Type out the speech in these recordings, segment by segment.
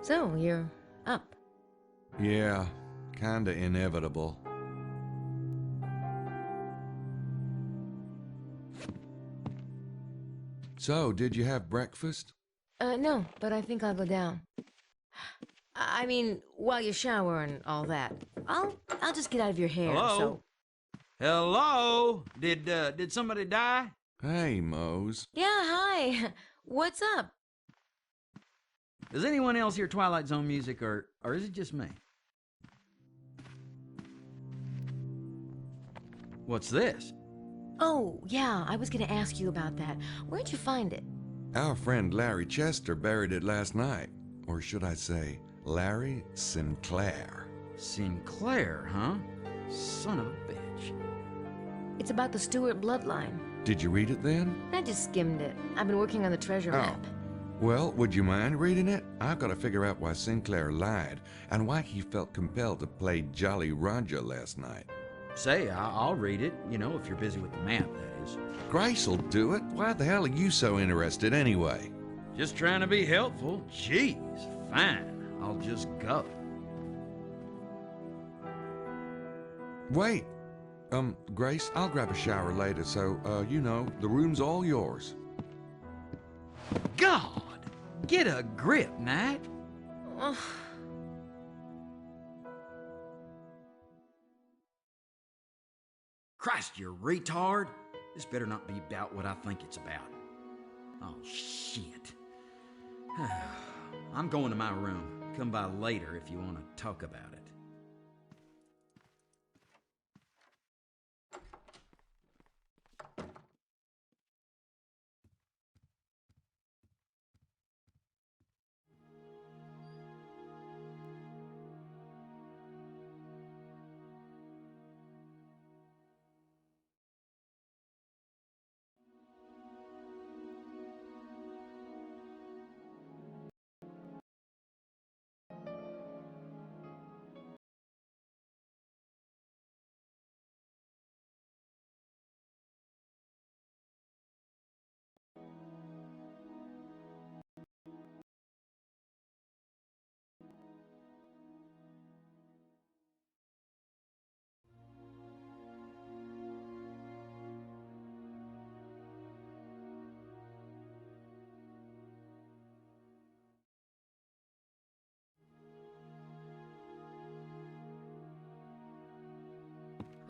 So, you're up. Yeah, kinda inevitable. So, did you have breakfast? No, but I think I'll go down. I mean, while you shower and all that. I'll just get out of your hair, Hello? so... Hello? Did somebody die? Hey, Mose. Yeah, hi. What's up? Does anyone else hear Twilight Zone music, or is it just me? What's this? Oh, yeah, I was gonna ask you about that. Where'd you find it? Our friend Larry Chester buried it last night. Or should I say, Larry Sinclair. Sinclair, huh? Son of a bitch. It's about the Stewart bloodline. Did you read it then? I just skimmed it. I've been working on the treasure map. Well, would you mind reading it? I've got to figure out why Sinclair lied and why he felt compelled to play Jolly Roger last night. Say, I'll read it, you know, if you're busy with the map, that is. Grace'll do it. Why the hell are you so interested anyway? Just trying to be helpful. Jeez, fine. I'll just go. Wait. Grace, I'll grab a shower later, so, you know, the room's all yours. God! Get a grip, Knight. Christ, you retard! This better not be about what I think it's about. Oh, shit. I'm going to my room. Come by later if you want to talk about it.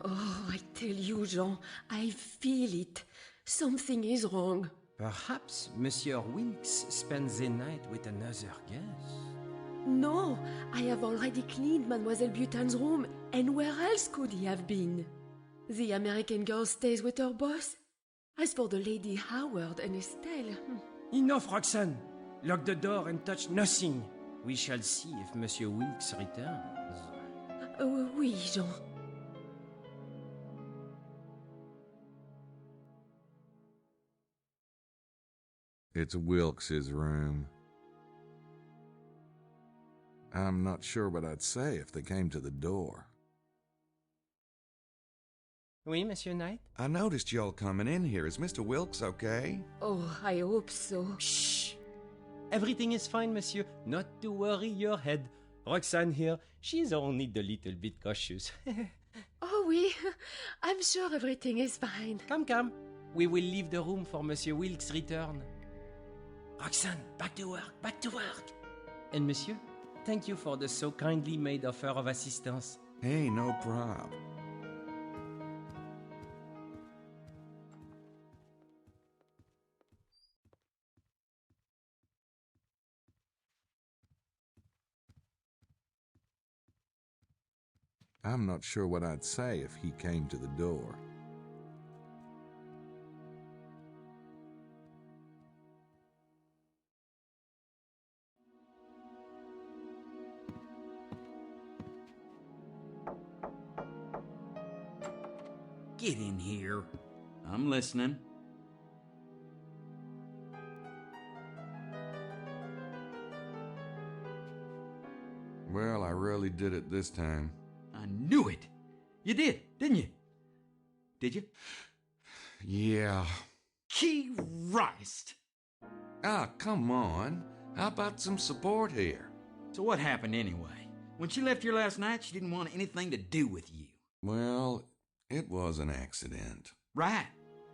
Oh, I tell you, Jean, I feel it. Something is wrong. Perhaps Monsieur Wilkes spends the night with another guest. No, I have already cleaned Mademoiselle Butan's room, and where else could he have been? The American girl stays with her boss. As for the Lady Howard and Estelle... Enough, Roxanne! Lock the door and touch nothing. We shall see if Monsieur Wilkes returns. Oui, Jean. It's Wilkes's room. I'm not sure what I'd say if they came to the door. Oui, Monsieur Knight? I noticed y'all coming in here. Is Mr. Wilkes okay? Oh, I hope so. Shh! Everything is fine, Monsieur. Not to worry your head. Roxanne here, she's only a little bit cautious. Oh, oui. I'm sure everything is fine. Come. We will leave the room for Monsieur Wilkes' return. Roxanne, back to work. And Monsieur, thank you for the so kindly made offer of assistance. Hey, no prob. I'm not sure what I'd say if he came to the door. Get in here. I'm listening. Well, I really did it this time. I knew it. You did, didn't you? Did you? Yeah. Christ! Ah, come on. How about some support here? So what happened anyway? When she left here last night, she didn't want anything to do with you. Well, it was an accident. Right.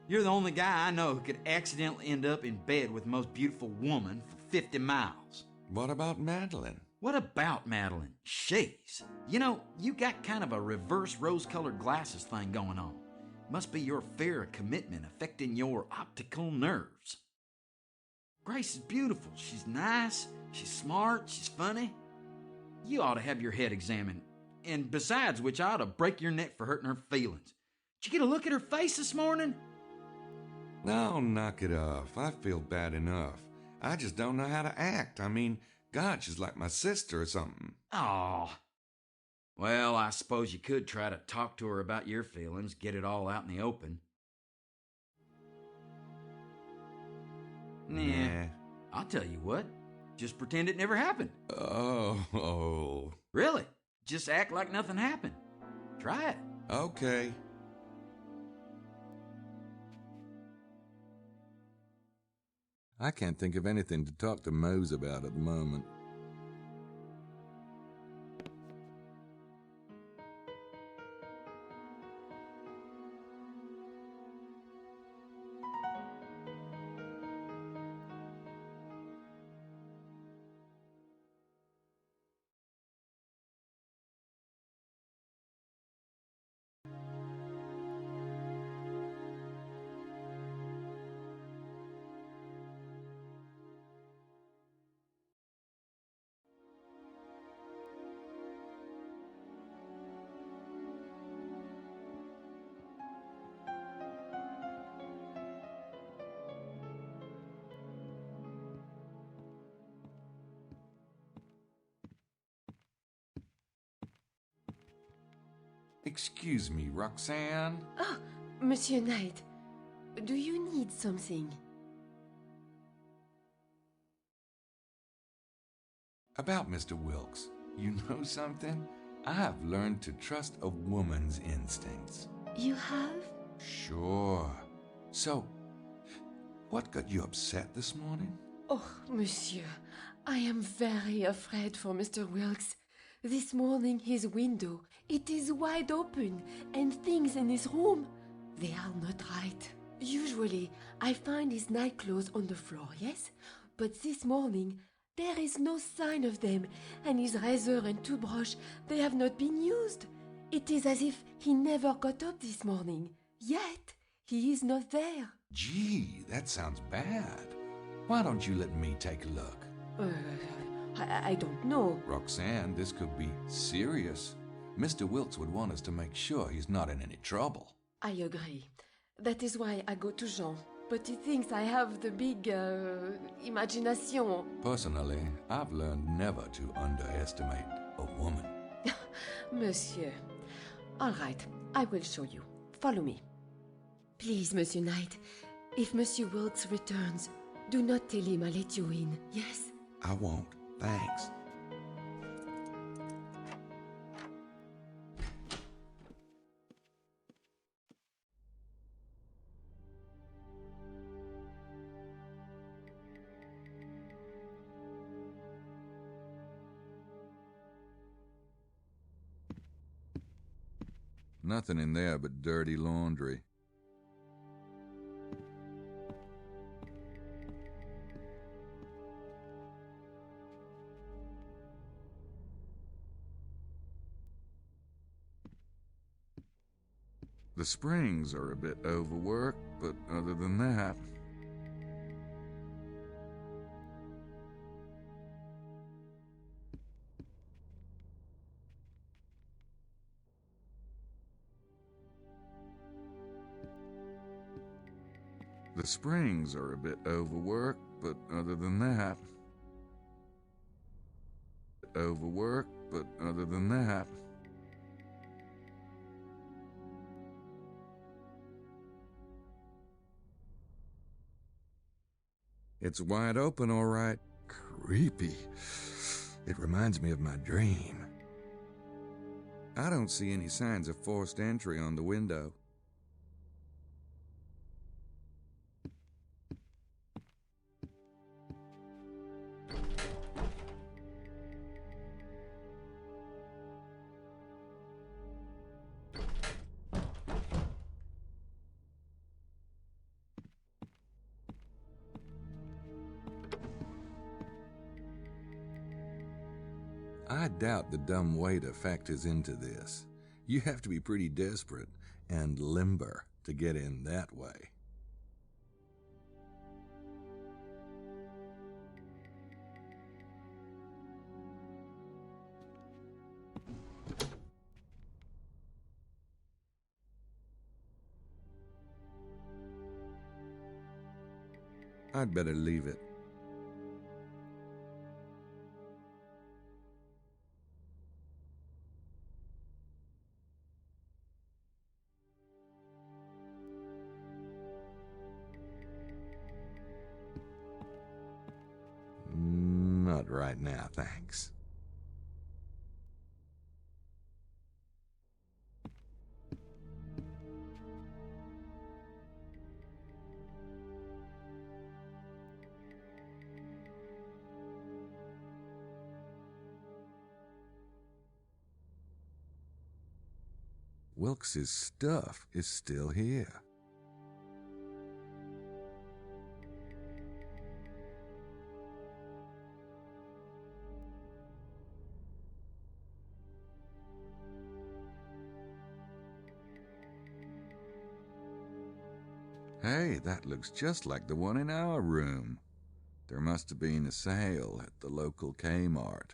You're the only guy I know who could accidentally end up in bed with the most beautiful woman for 50 miles. What about Madeline? What about Madeline? She's. You know, you got kind of a reverse rose-colored glasses thing going on. Must be your fear of commitment affecting your optical nerves. Grace is beautiful. She's nice. She's smart. She's funny. You ought to have your head examined. And besides which, I ought to break your neck for hurting her feelings. Did you get a look at her face this morning? No, knock it off. I feel bad enough. I just don't know how to act. I mean, God, she's like my sister or something. Oh. Well, I suppose you could try to talk to her about your feelings, get it all out in the open. Nah. I'll tell you what. Just pretend it never happened. Oh. Really? Just act like nothing happened. Try it. Okay. I can't think of anything to talk to Mose about at the moment. Excuse me, Roxanne? Ah, Monsieur Knight, do you need something? About Mr. Wilkes, you know something? I have learned to trust a woman's instincts. You have? Sure. So, what got you upset this morning? Oh, Monsieur, I am very afraid for Mr. Wilkes. This morning his window, it is wide open, and things in his room, they are not right. Usually, I find his nightclothes on the floor, yes? But this morning, there is no sign of them, and his razor and toothbrush, they have not been used. It is as if he never got up this morning, yet he is not there. Gee, that sounds bad. Why don't you let me take a look? I don't know. Roxanne, this could be serious. Mr. Wilkes would want us to make sure he's not in any trouble. I agree. That is why I go to Jean. But he thinks I have the big, imagination. Personally, I've learned never to underestimate a woman. Monsieur. All right, I will show you. Follow me. Please, Monsieur Knight, if Monsieur Wilkes returns, do not tell him I let you in, yes? I won't. Thanks. Nothing in there but dirty laundry. The springs are a bit overworked, but other than that... The springs are a bit overworked, but other than that... Overworked, but other than that... It's wide open, all right. Creepy. It reminds me of my dream. I don't see any signs of forced entry on the window. I doubt the dumb waiter factors into this. You have to be pretty desperate and limber to get in that way. I'd better leave it. Not right now, thanks. Wilkes's stuff is still here. Hey, that looks just like the one in our room. There must have been a sale at the local Kmart.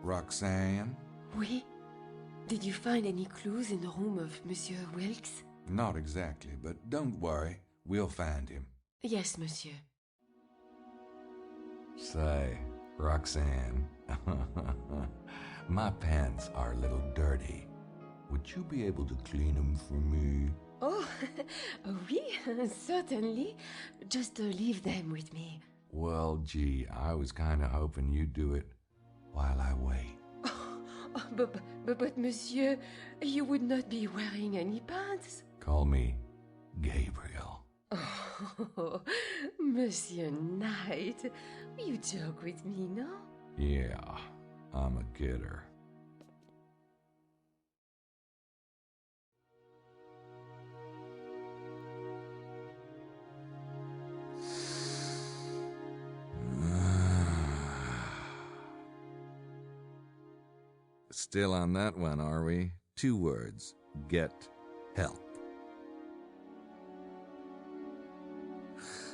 Roxanne? Oui? Did you find any clues in the room of Monsieur Wilkes? Not exactly, but don't worry. We'll find him. Yes, monsieur. Say, Roxanne, my pants are a little dirty. Would you be able to clean them for me? Oh, oui, certainly. Just leave them with me. Well, gee, I was kind of hoping you'd do it while I wait. But monsieur, you would not be wearing any pants. Call me Gabriel. Oh, Monsieur Knight, you joke with me, no? Yeah, I'm a kidder. Still on that one, are we? 2 words. Get help.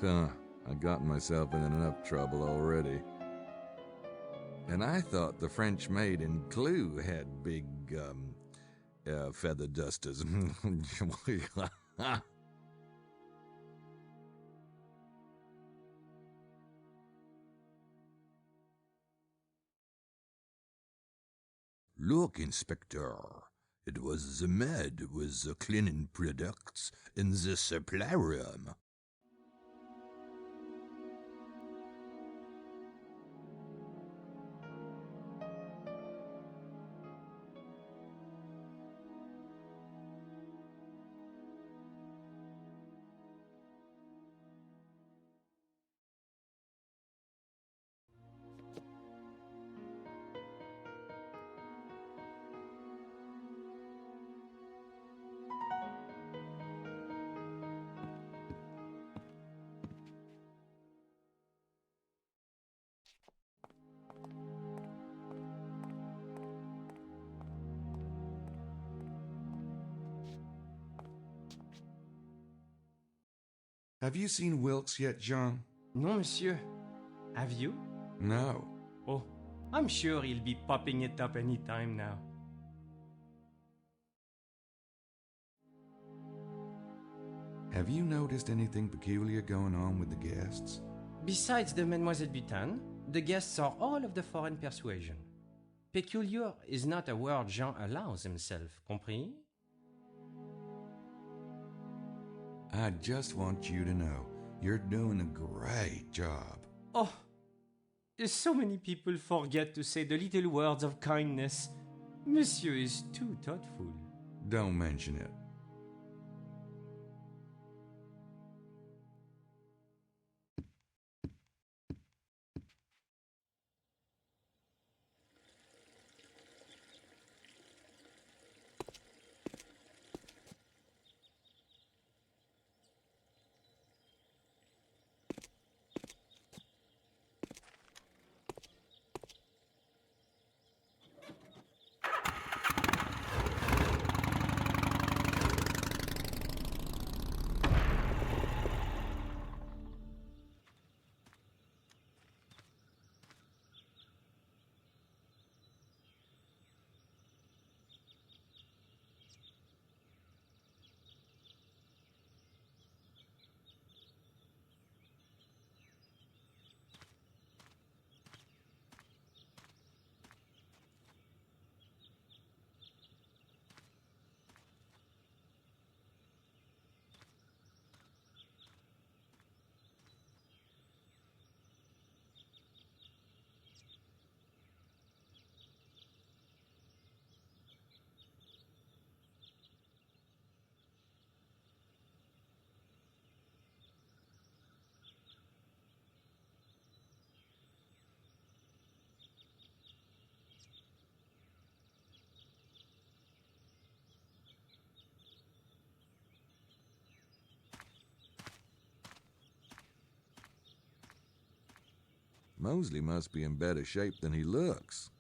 I've gotten myself in enough trouble already. And I thought the French maid in Clue had big, feather dusters. Look, Inspector. It was the maid with the cleaning products in the supply room. Have you seen Wilkes yet, Jean? Non, monsieur. Have you? No. Oh, I'm sure he'll be popping it up any time now. Have you noticed anything peculiar going on with the guests? Besides the Mademoiselle Butin, the guests are all of the foreign persuasion. Peculiar is not a word Jean allows himself, compris? I just want you to know, you're doing a great job. Oh, so many people forget to say the little words of kindness. Monsieur is too thoughtful. Don't mention it. Mosley must be in better shape than he looks.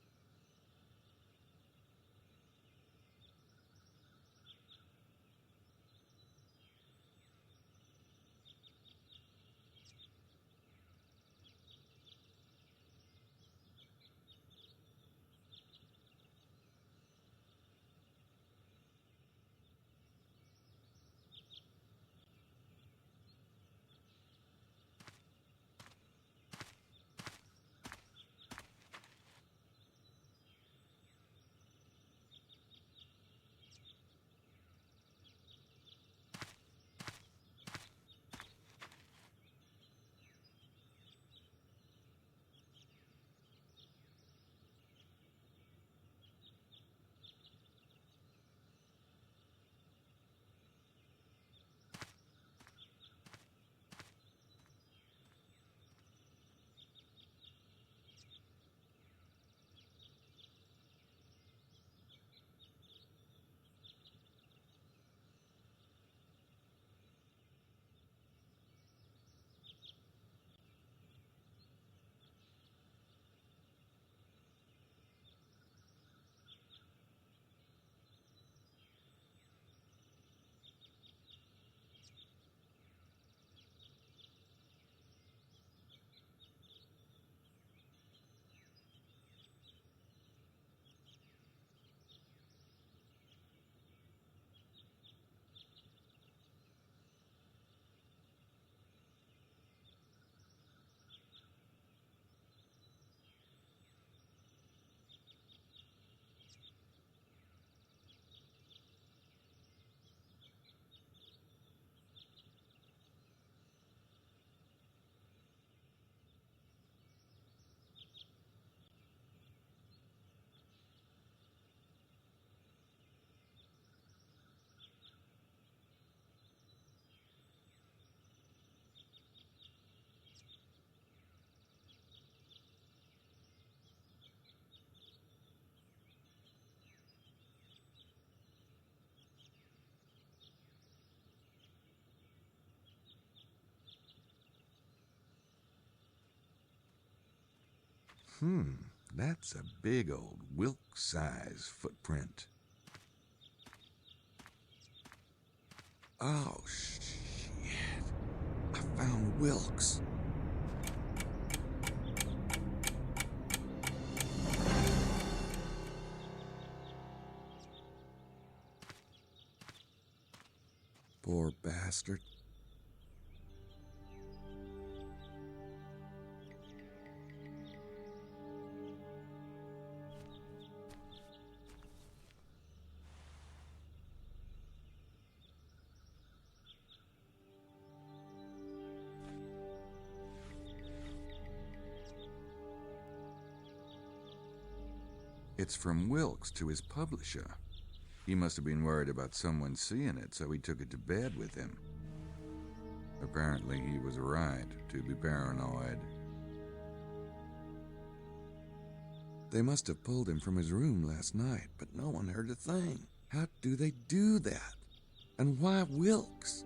That's a big old Wilkes-size footprint. Oh, shit. I found Wilkes. Poor bastard. It's from Wilkes to his publisher. He must have been worried about someone seeing it, so he took it to bed with him. Apparently, he was right to be paranoid. They must have pulled him from his room last night, but no one heard a thing. How do they do that? And why Wilkes?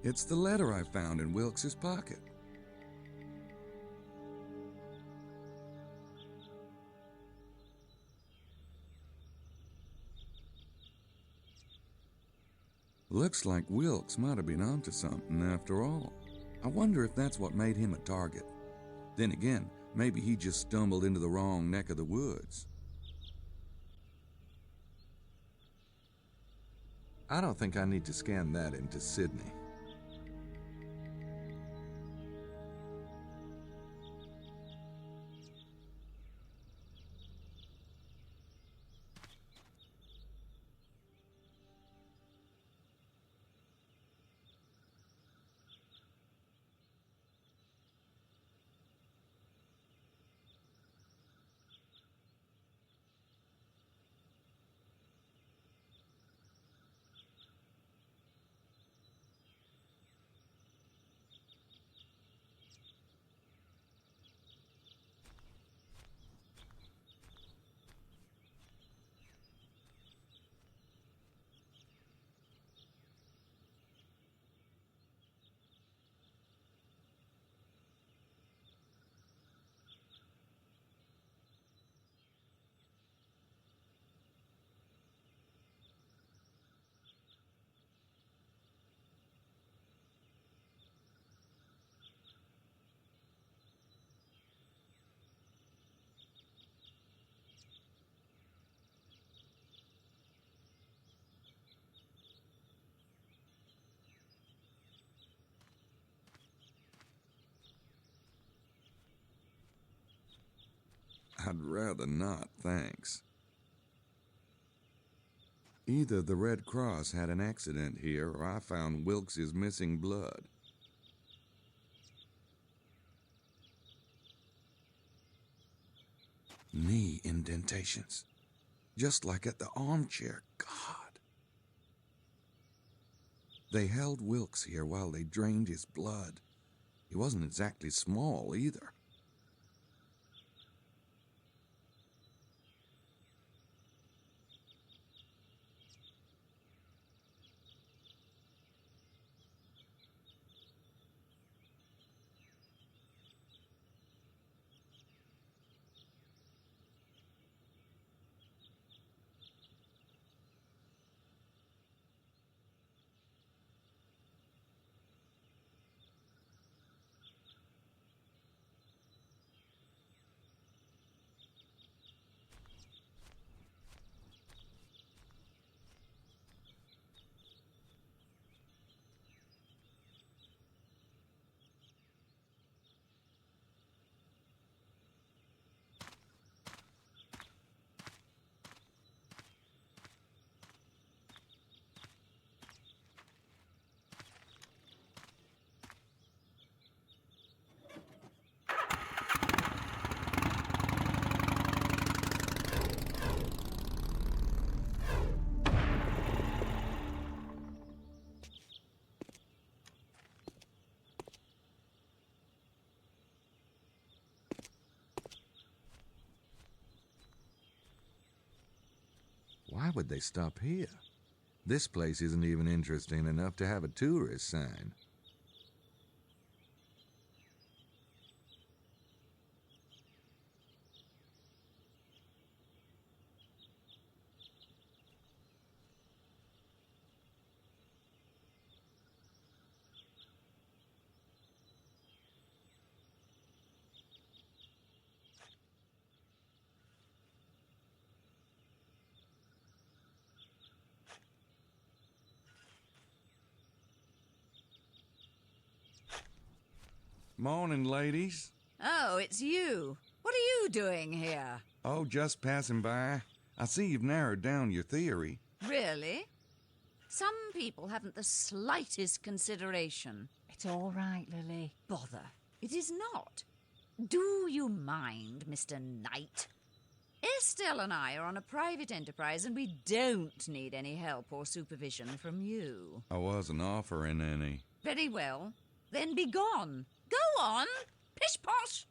It's the letter I found in Wilkes's pocket. Looks like Wilkes might have been onto something after all. I wonder if that's what made him a target. Then again, maybe he just stumbled into the wrong neck of the woods. I don't think I need to scan that into Sydney. I'd rather not, thanks. Either the Red Cross had an accident here, or I found Wilkes's missing blood. Knee indentations. Just like at the armchair. God. They held Wilkes here while they drained his blood. He wasn't exactly small either. Why would they stop here? This place isn't even interesting enough to have a tourist sign. Morning, ladies. Oh, it's you. What are you doing here? Oh, just passing by. I see you've narrowed down your theory. Really? Some people haven't the slightest consideration. It's all right, Lily. Bother. It is not. Do you mind, Mr. Knight? Estelle and I are on a private enterprise and we don't need any help or supervision from you. I wasn't offering any. Very well. Then be gone. Go on. Pish-posh.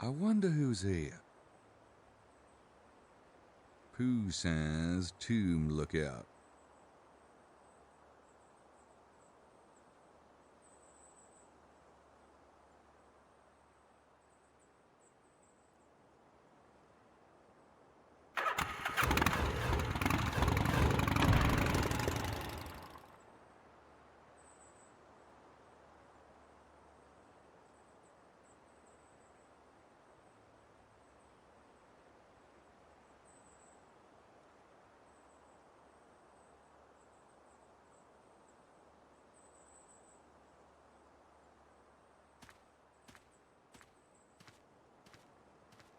I wonder who's here. Poussin's Tomb Lookout.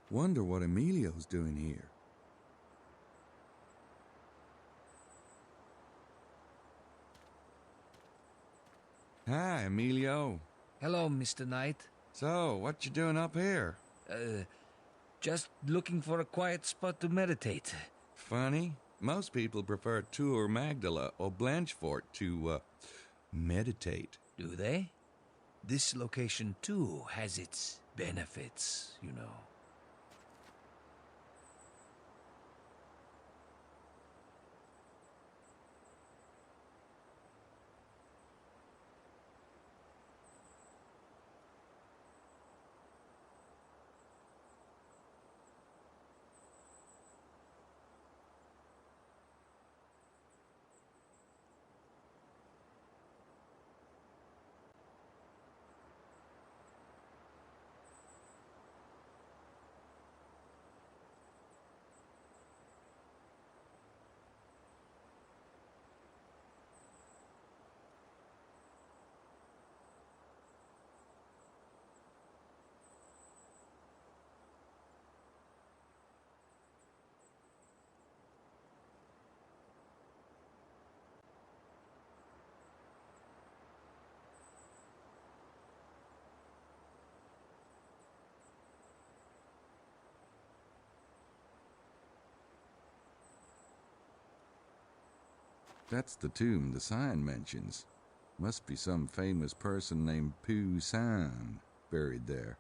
Wonder what Emilio's doing here. Hi, Emilio. Hello, Mr. Knight. So, what you doing up here? Just looking for a quiet spot to meditate. Funny. Most people prefer Tour Magdala or Blanchefort to, meditate. Do they? This location, too, has its benefits, you know. That's the tomb the sign mentions. Must be some famous person named Poussin buried there.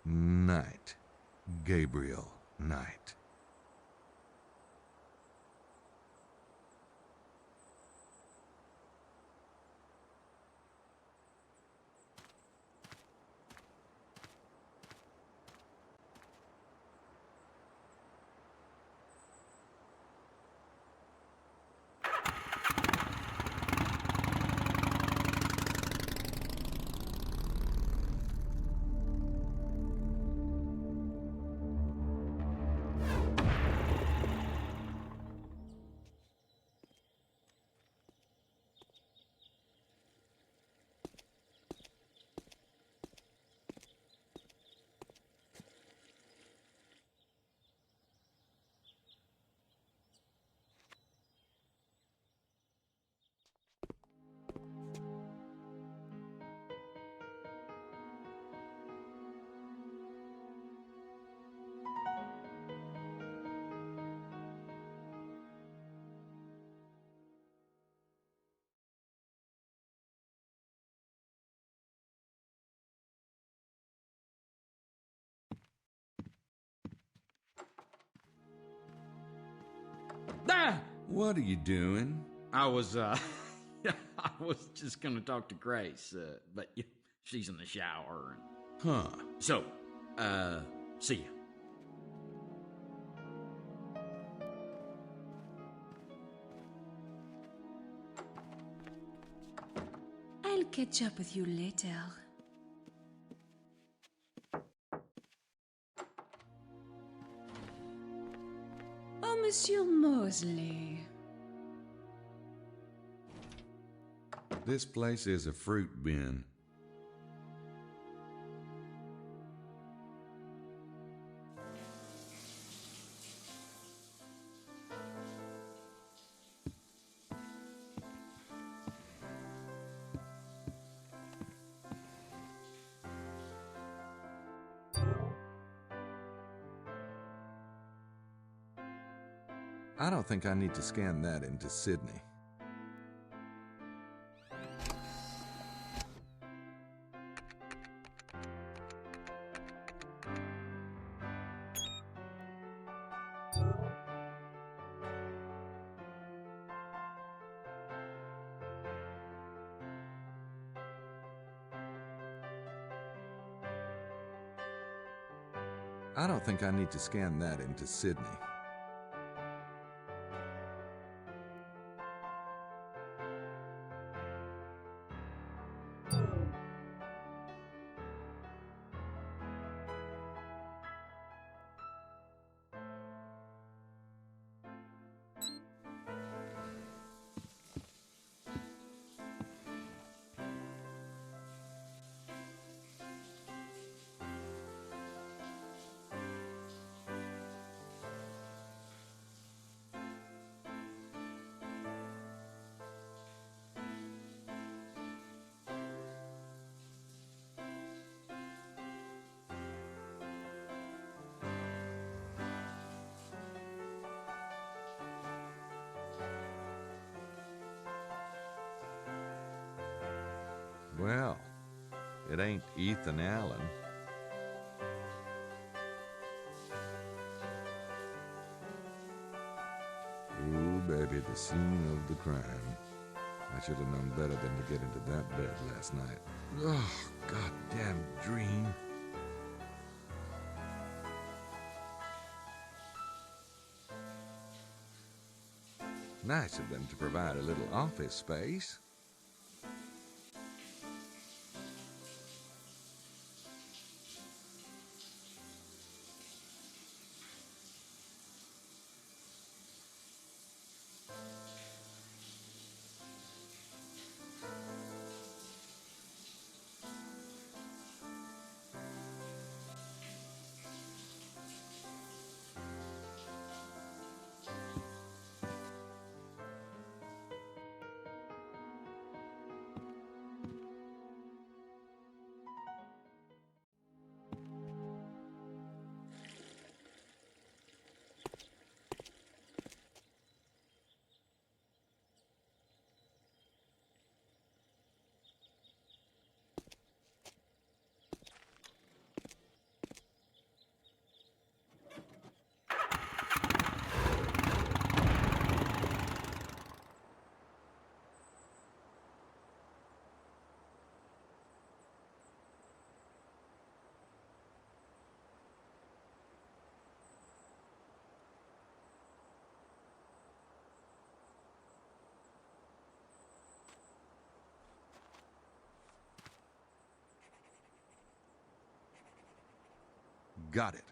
Knight. Gabriel Knight. Ah! What are you doing? I was, I was just gonna talk to Grace, but she's in the shower. Huh. So, see ya. I'll catch up with you later. Oh, Monsieur Mosley. This place is a fruit bin. I don't think I need to scan that into Sydney. I don't think I need to scan that into Sydney. Well, it ain't Ethan Allen. Ooh, baby, the scene of the crime. I should have known better than to get into that bed last night. Oh, goddamn dream. Nice of them to provide a little office space. Got it.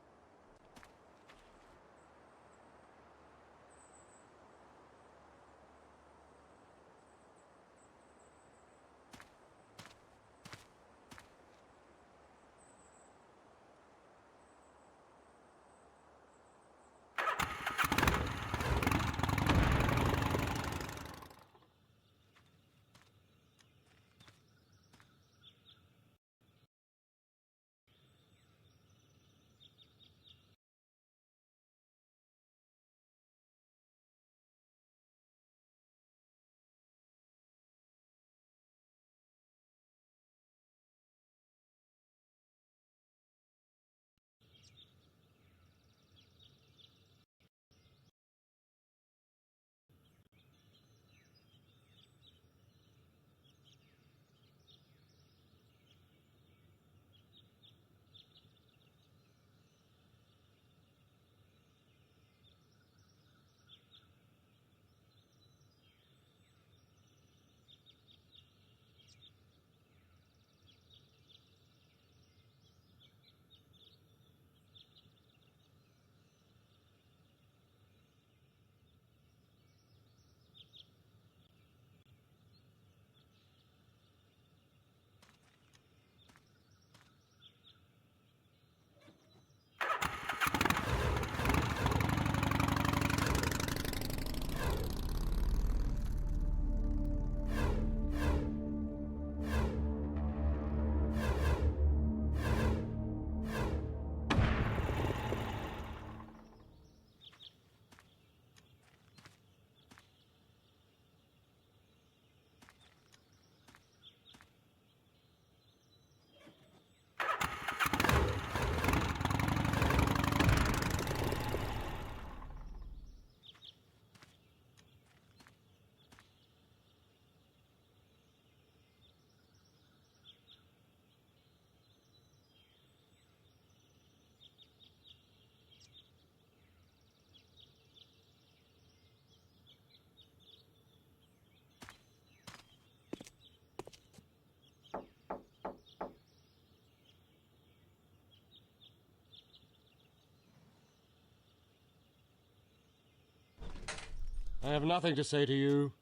I have nothing to say to you.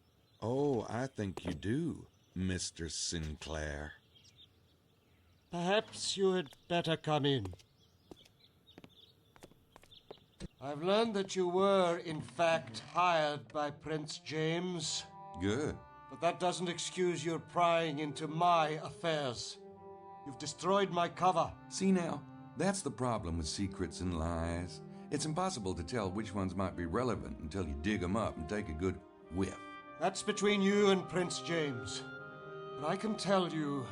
Oh, I think you do, Mr. Sinclair. Perhaps you had better come in. I've learned that you were, in fact, hired by Prince James. Good. But that doesn't excuse your prying into my affairs. You've destroyed my cover. See now, that's the problem with secrets and lies. It's impossible to tell which ones might be relevant until you dig them up and take a good whiff. That's between you and Prince James. But I can tell you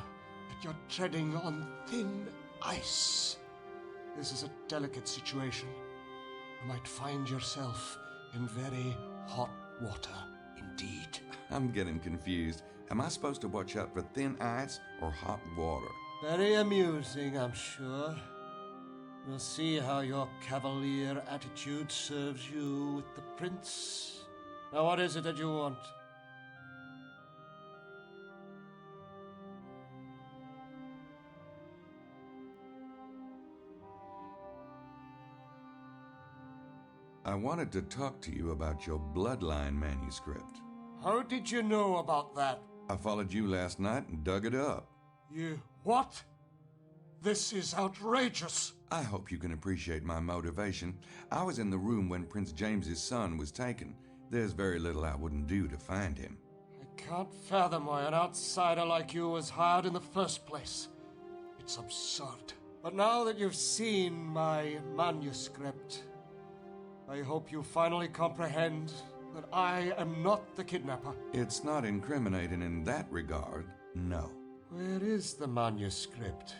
that you're treading on thin ice. This is a delicate situation. You might find yourself in very hot water indeed. I'm getting confused. Am I supposed to watch out for thin ice or hot water? Very amusing, I'm sure. We'll see how your cavalier attitude serves you with the prince. Now, what is it that you want? I wanted to talk to you about your bloodline manuscript. How did you know about that? I followed you last night and dug it up. You what? This is outrageous. I hope you can appreciate my motivation. I was in the room when Prince James's son was taken. There's very little I wouldn't do to find him. I can't fathom why an outsider like you was hired in the first place. It's absurd. But now that you've seen my manuscript, I hope you finally comprehend that I am not the kidnapper. It's not incriminating in that regard, no. Where is the manuscript?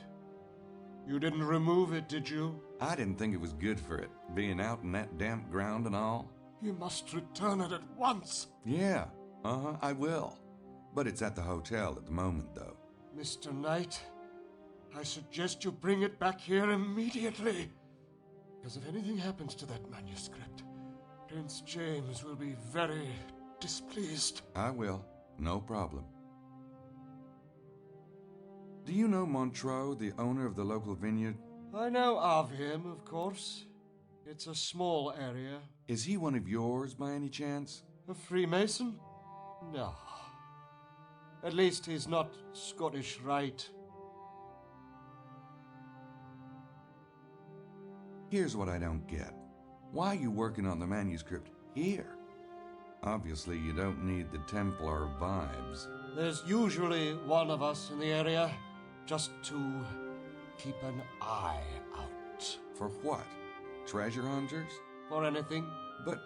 You didn't remove it, did you? I didn't think it was good for it, being out in that damp ground and all. You must return it at once. Yeah, I will. But it's at the hotel at the moment, though. Mr. Knight, I suggest you bring it back here immediately. Because if anything happens to that manuscript, Prince James will be very displeased. I will. No problem. Do you know Montreux, the owner of the local vineyard? I know of him, of course. It's a small area. Is he one of yours by any chance? A Freemason? No. At least he's not Scottish Rite. Here's what I don't get. Why are you working on the manuscript here? Obviously, you don't need the Templar vibes. There's usually one of us in the area, just to keep an eye out. For what? Treasure hunters? For anything. But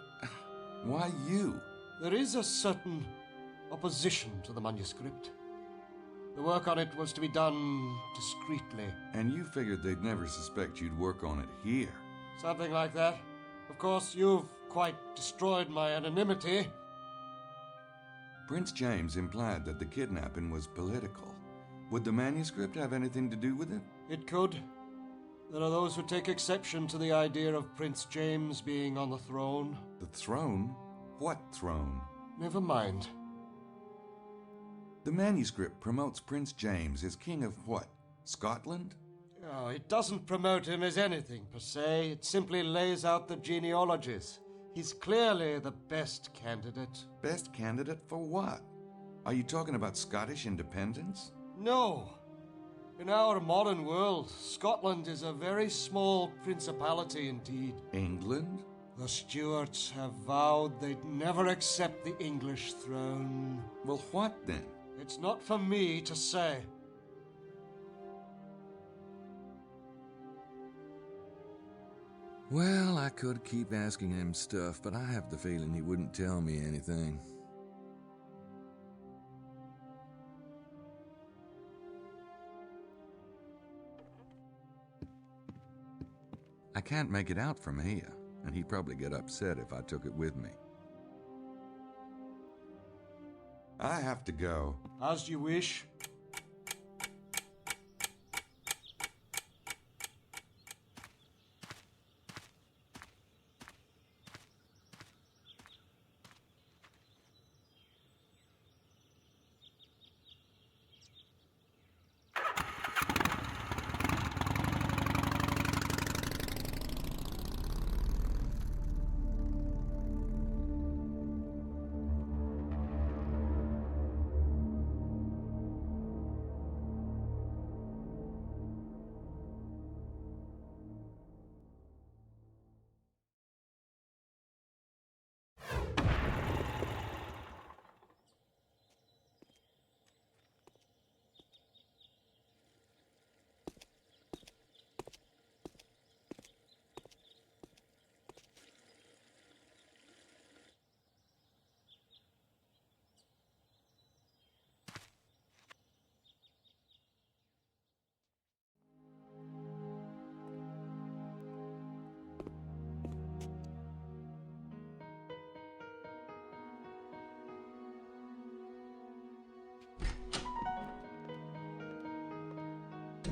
why you? There is a certain opposition to the manuscript. The work on it was to be done discreetly. And you figured they'd never suspect you'd work on it here? Something like that. Of course, you've quite destroyed my anonymity. Prince James implied that the kidnapping was political. Would the manuscript have anything to do with it? It could. There are those who take exception to the idea of Prince James being on the throne. The throne? What throne? Never mind. The manuscript promotes Prince James as king of what? Scotland? Oh, it doesn't promote him as anything, per se. It simply lays out the genealogies. He's clearly the best candidate. Best candidate for what? Are you talking about Scottish independence? No. In our modern world, Scotland is a very small principality indeed. England? The Stuarts have vowed they'd never accept the English throne. Well, what then? It's not for me to say. Well, I could keep asking him stuff, but I have the feeling he wouldn't tell me anything. I can't make it out from here, and he'd probably get upset if I took it with me. I have to go. As you wish.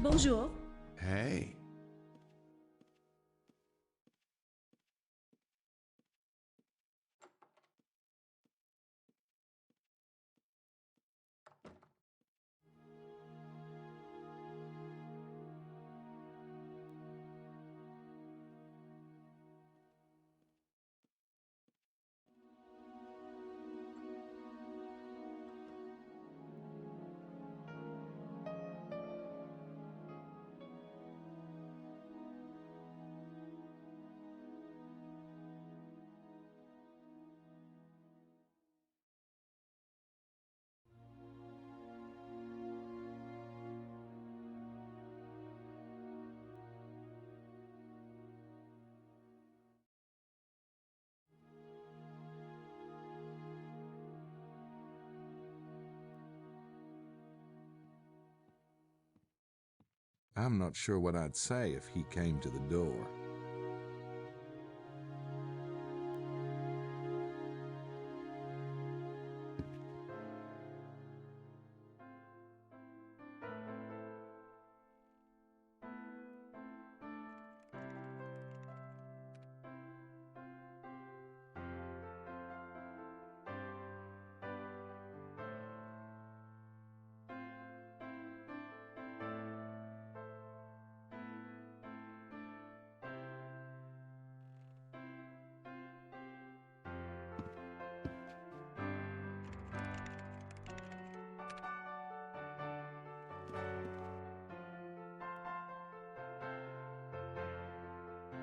Bonjour. Hey. I'm not sure what I'd say if he came to the door.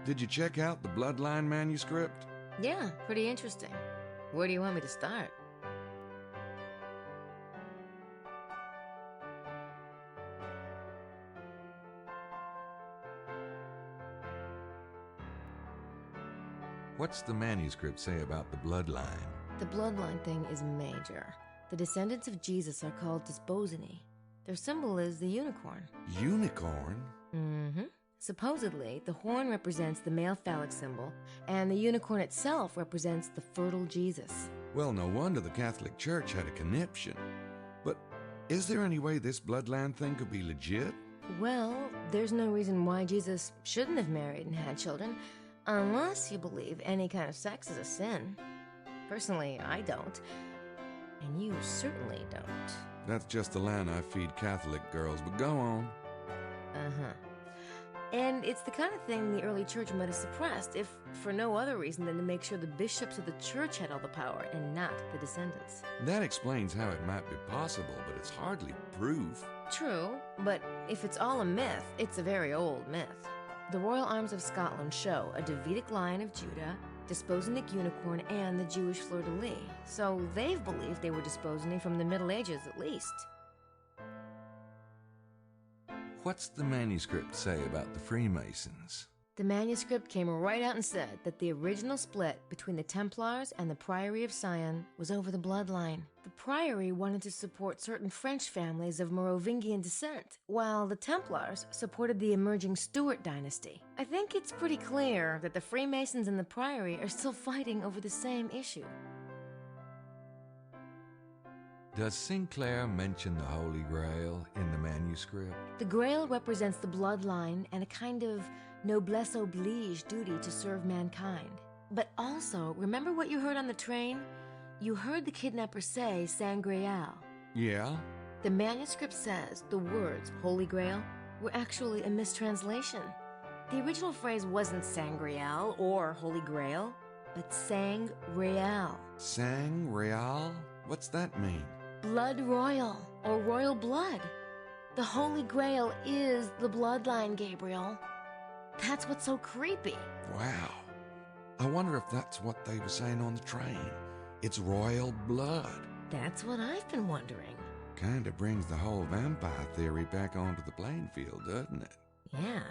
Did you check out the Bloodline manuscript? Yeah, pretty interesting. Where do you want me to start? What's the manuscript say about the Bloodline? The bloodline thing is major. The descendants of Jesus are called Desposini. Their symbol is the unicorn. Unicorn? Mm-hmm. Supposedly, the horn represents the male phallic symbol, and the unicorn itself represents the fertile Jesus. Well, no wonder the Catholic Church had a conniption. But is there any way this bloodline thing could be legit? Well, there's no reason why Jesus shouldn't have married and had children, unless you believe any kind of sex is a sin. Personally, I don't. And you certainly don't. That's just the line I feed Catholic girls, but go on. Uh-huh. And it's the kind of thing the early church might have suppressed, if for no other reason than to make sure the bishops of the church had all the power and not the descendants. That explains how it might be possible, but it's hardly proof. True, but if it's all a myth, it's a very old myth. The royal arms of Scotland show a Davidic Lion of Judah, Desposinic unicorn, and the Jewish fleur-de-lis, so they've believed they were Desposini from the Middle Ages at least. What's the manuscript say about the Freemasons? The manuscript came right out and said that the original split between the Templars and the Priory of Sion was over the bloodline. The Priory wanted to support certain French families of Merovingian descent, while the Templars supported the emerging Stuart dynasty. I think it's pretty clear that the Freemasons and the Priory are still fighting over the same issue. Does Sinclair mention the Holy Grail in the manuscript? The Grail represents the bloodline and a kind of noblesse oblige duty to serve mankind. But also, remember what you heard on the train? You heard the kidnapper say Sangreal. Yeah? The manuscript says the words Holy Grail were actually a mistranslation. The original phrase wasn't Sangreal or Holy Grail, but Sang-Real. Sang-Real? What's that mean? Blood royal, or royal blood. The Holy Grail is the bloodline, Gabriel. That's what's so creepy. Wow. I wonder if that's what they were saying on the train. It's royal blood. That's what I've been wondering. Kinda brings the whole vampire theory back onto the playing field, doesn't it? Yeah.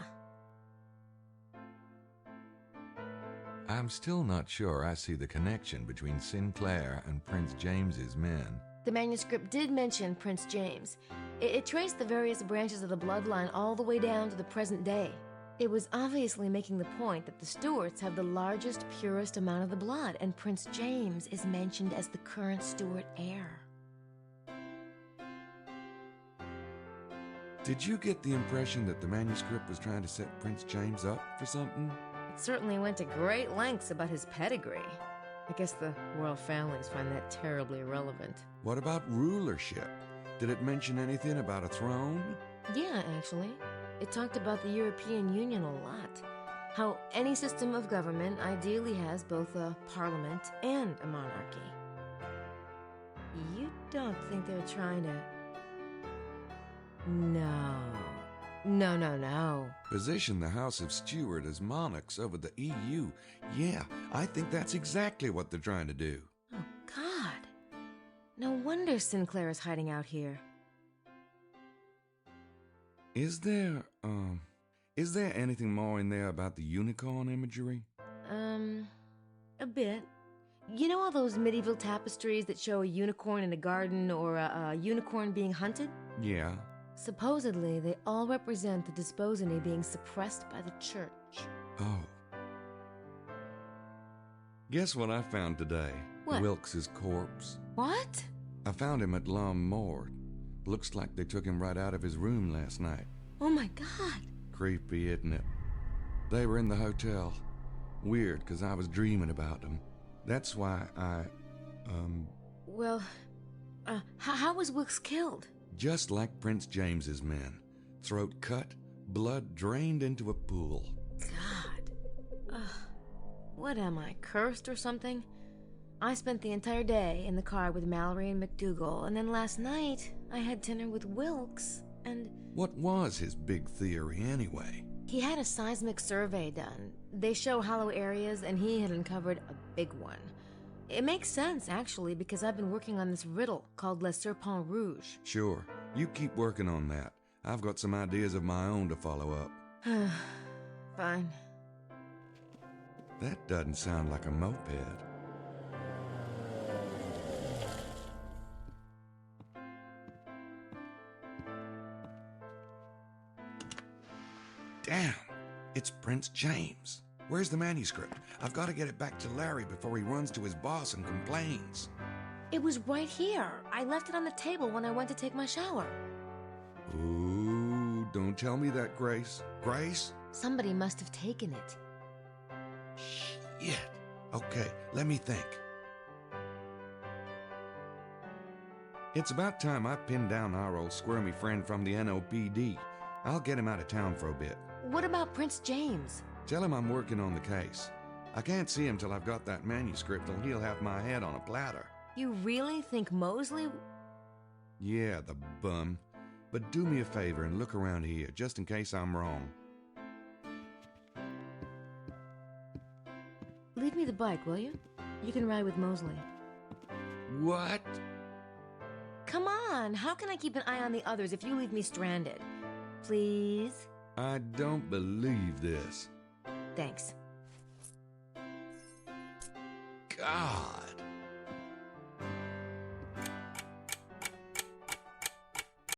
I'm still not sure I see the connection between Sinclair and Prince James's men. The manuscript did mention Prince James. It traced the various branches of the bloodline all the way down to the present day. It was obviously making the point that the Stuarts have the largest, purest amount of the blood, and Prince James is mentioned as the current Stuart heir. Did you get the impression that the manuscript was trying to set Prince James up for something? It certainly went to great lengths about his pedigree. I guess the royal families find that terribly irrelevant. What about rulership? Did it mention anything about a throne? Yeah, actually. It talked about the European Union a lot. How any system of government ideally has both a parliament and a monarchy. You don't think they're trying to... No. Position the House of Stuart as monarchs over the EU. Yeah, I think that's exactly what they're trying to do. Oh, God. No wonder Sinclair is hiding out here. Is there anything more in there about the unicorn imagery? A bit. You know all those medieval tapestries that show a unicorn in a garden or a unicorn being hunted? Yeah. Supposedly, they all represent the desposony being suppressed by the church. Oh. Guess what I found today? What? Wilkes' corpse. What? I found him at L'Homme Mort. Looks like they took him right out of his room last night. Oh my God. Creepy, isn't it? They were in the hotel. Weird, 'cause I was dreaming about them. That's why Well, how was Wilkes killed? just like Prince James's men. Throat cut, blood drained into a pool. God. What am I, cursed or something? I spent the entire day in the car with Mallory and McDougal, and then last night I had dinner with Wilkes, and... What was his big theory anyway? He had a seismic survey done. They show hollow areas, and he had uncovered a big one. It makes sense, actually, because I've been working on this riddle called Le Serpent Rouge. Sure, you keep working on that. I've got some ideas of my own to follow up. Fine. That doesn't sound like a moped. Damn, it's Prince James. Where's the manuscript? I've got to get it back to Larry before he runs to his boss and complains. It was right here. I left it on the table when I went to take my shower. Ooh, don't tell me that, Grace. Grace? Somebody must have taken it. Shit. Okay, let me think. It's about time I pinned down our old squirmy friend from the NOPD. I'll get him out of town for a bit. What about Prince James? Tell him I'm working on the case. I can't see him till I've got that manuscript, or he'll have my head on a platter. You really think Mosley... Yeah, the bum. But do me a favor and look around here, just in case I'm wrong. Leave me the bike, will you? You can ride with Mosley. What? Come on, how can I keep an eye on the others if you leave me stranded? Please? I don't believe this. Thanks. God.